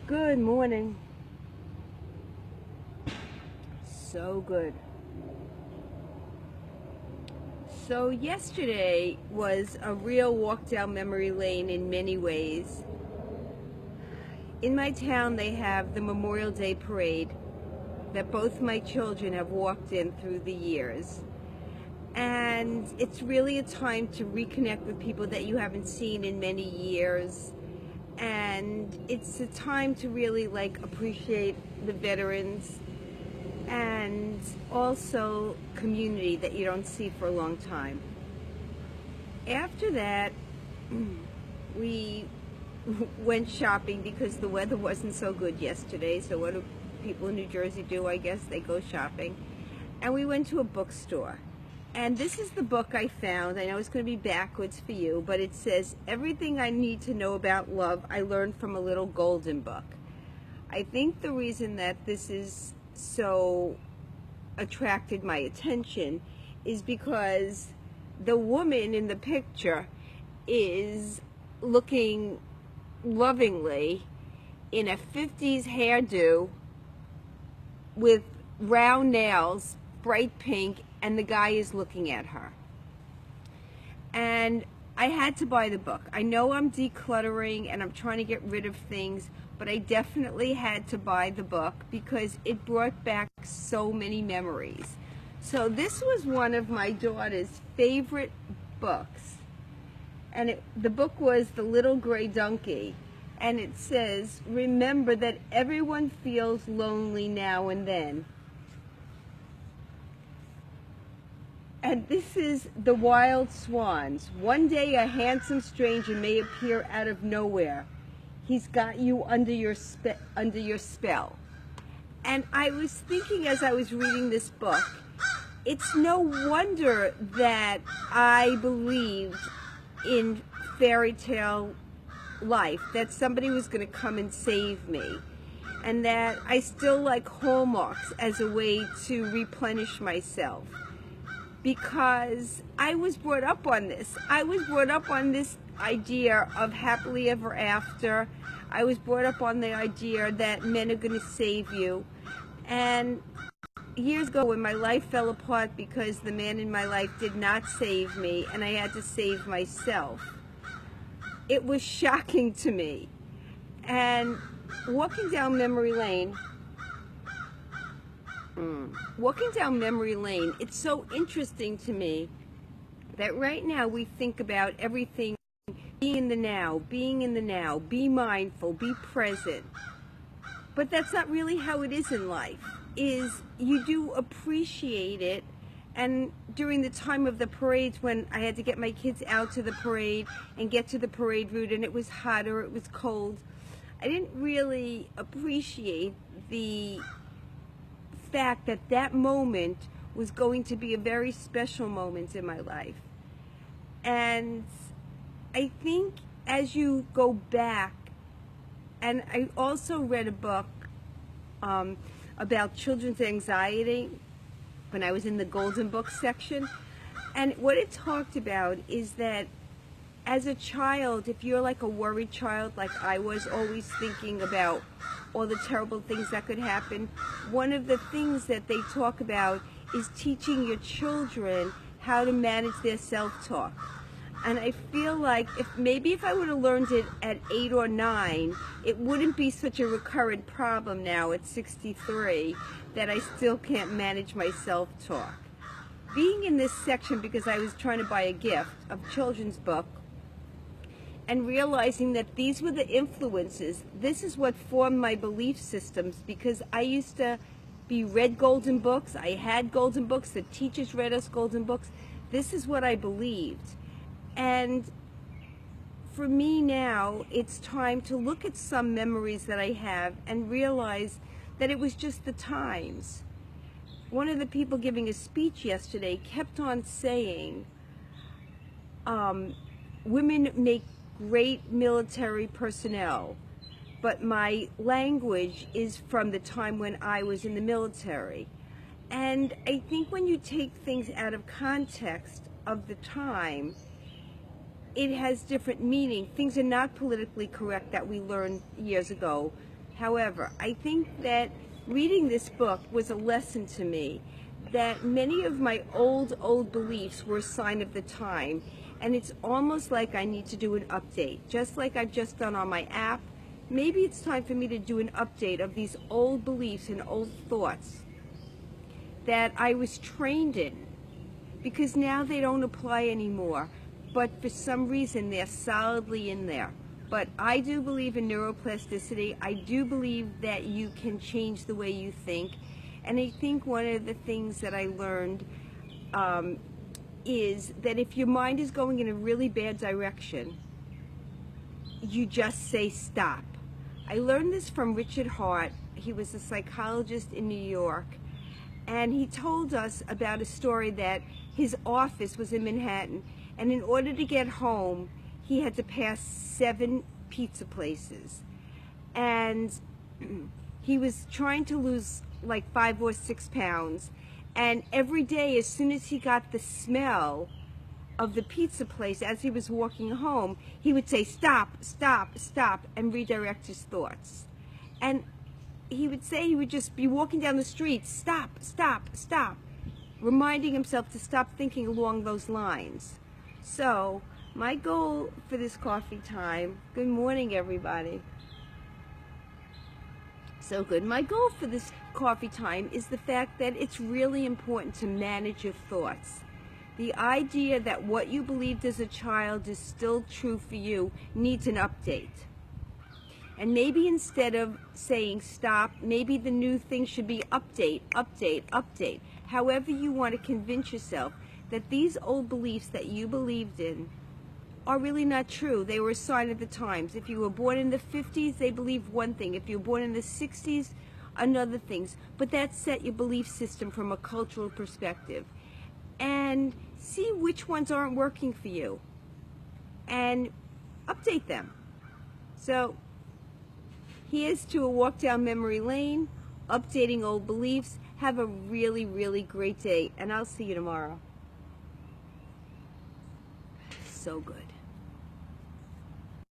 Good morning. So good. So yesterday was a real walk down memory lane in many ways. In my town they have the Memorial Day parade that both my children have walked in through the years. And it's really a time to reconnect with people that you haven't seen in many years. And it's a time to really appreciate the veterans and also community that you don't see for a long time. After that, we went shopping because the weather wasn't so good yesterday. So what do people in New Jersey do? I guess they go shopping. And we went to a bookstore. And this is the book I found. I know it's going to be backwards for you, but it says, "Everything I Need to Know About Love I Learned from a Little Golden Book." I think the reason that this is so attracted my attention is because the woman in the picture is looking lovingly in a 50s hairdo with round nails, bright pink, and the guy is looking at her. And I had to buy the book. I know I'm decluttering and I'm trying to get rid of things, but I definitely had to buy the book because it brought back so many memories. So this was one of my daughter's favorite books. And the book was The Little Gray Donkey. And it says, "Remember that everyone feels lonely now and then." And this is The Wild Swans. "One day a handsome stranger may appear out of nowhere. He's got you under your spell." And I was thinking as I was reading this book, it's no wonder that I believed in fairy tale life, that somebody was going to come and save me, and that I still like Hallmarks as a way to replenish myself. Because I was brought up on this. I was brought up on this idea of happily ever after. I was brought up on the idea that men are going to save you. And years ago when my life fell apart because the man in my life did not save me and I had to save myself, it was shocking to me. And walking down memory lane, it's so interesting to me that right now we think about everything being in the now, be mindful, be present. But that's not really how it is in life. You do appreciate it. And during the time of the parades, when I had to get my kids out to the parade and get to the parade route and it was hot or it was cold, I didn't really appreciate the fact that that moment was going to be a very special moment in my life. And I think as you go back, and I also read a book about children's anxiety when I was in the Golden Book section, and what it talked about is that as a child, if you're like a worried child, like I was, always thinking about all the terrible things that could happen, one of the things that they talk about is teaching your children how to manage their self-talk. And I feel like if I would have learned it at 8 or 9, it wouldn't be such a recurrent problem now at 63 that I still can't manage my self-talk. Being in this section because I was trying to buy a gift of children's book, and realizing that these were the influences, this is what formed my belief systems, because I used to be read golden books, I had golden books, the teachers read us golden books. This is what I believed. And for me now, it's time to look at some memories that I have and realize that it was just the times. One of the people giving a speech yesterday kept on saying, women make great military personnel, but my language is from the time when I was in the military. And I think when you take things out of context of the time, it has different meaning. Things are not politically correct that we learned years ago However, I think that reading this book was a lesson to me that many of my old beliefs were a sign of the time, and it's almost like I need to do an update. Just like I've just done on my app, maybe it's time for me to do an update of these old beliefs and old thoughts that I was trained in, because now they don't apply anymore, but for some reason they're solidly in there. But I do believe in neuroplasticity. I do believe that you can change the way you think. And I think one of the things that I learned is that if your mind is going in a really bad direction, you just say stop. I learned this from Richard Hart. He was a psychologist in New York. And he told us about a story that his office was in Manhattan. And in order to get home, he had to pass 7 pizza places. And he was trying to lose like 5 or 6 pounds. And every day, as soon as he got the smell of the pizza place as he was walking home, he would say, stop, stop, stop, and redirect his thoughts. And he would say he would just be walking down the street, stop, stop, stop, reminding himself to stop thinking along those lines. So my goal for this coffee time, good morning everybody. So good. My goal for this coffee time is the fact that it's really important to manage your thoughts. The idea that what you believed as a child is still true for you needs an update. And maybe instead of saying stop, maybe the new thing should be update, update, update. However you want to convince yourself that these old beliefs that you believed in are really not true. They were a sign of the times. If you were born in the 50s, they believed one thing. If you were born in the 60s, another things. But that set your belief system from a cultural perspective. And see which ones aren't working for you. And update them. So here's to a walk down memory lane, updating old beliefs. Have a really, really great day. And I'll see you tomorrow. So good.